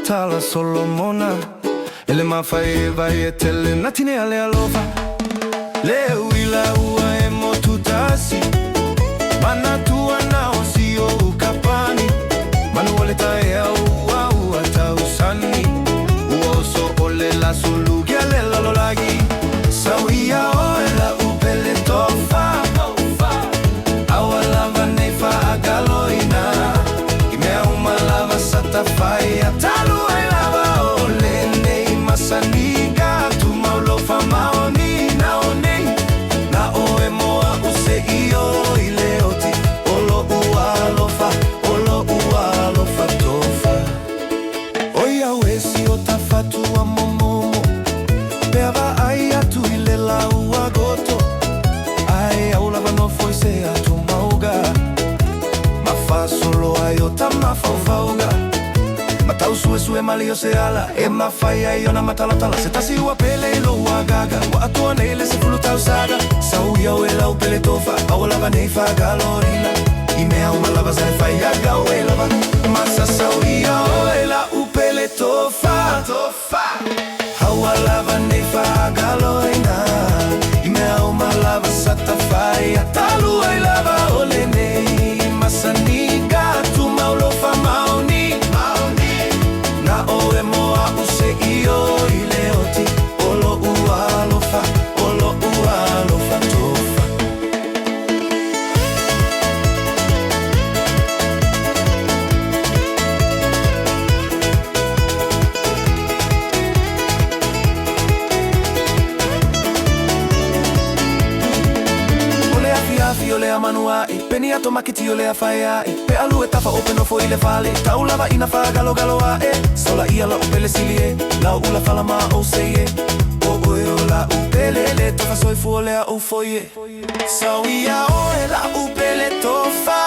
tala Solomona ele mafai vai e tele natine ale alofa leo ila ua e motutasi mana tua na osio ukapani manu ole tae au au atausani uoso ole la sulugi ale lalolagi sawia oela upele tofa awalava nefa agaloina imea umalava satafai atalu ailava ole nei masaniga tu maulofa maoni na onei na oe moa use iyo ileoti olo ualofa tofa oia wesi o tafatu a momomo peva ai atu ilela ua goto ai aulava no foi se atu mauga mafa solo ai o tamafaufauga matau sue mali o se ala e mafai ai ona matalatala se tasi ua pele ilo ua gaga wa atua neile se fulu tau saga sauia o ela u pele tofa aulava nei fagalorila imea umalava se fai aga o elava masa sauia o ela u pele tofa awalava nei fagalorina imea umalava satafai atalu ai lava ole nei masaniga tu maulofa maoni na oe moa use iyo ileoti olo ualofa tofa ole a manua e peni ato makiti ole a faia e pe alu e tafa open o foi le fale tau lava ina fa galo a e sola ia la upele silie la ula fala ma o seie o o la upele le tofa soi fu ole a o foi e so ia o la upele tofa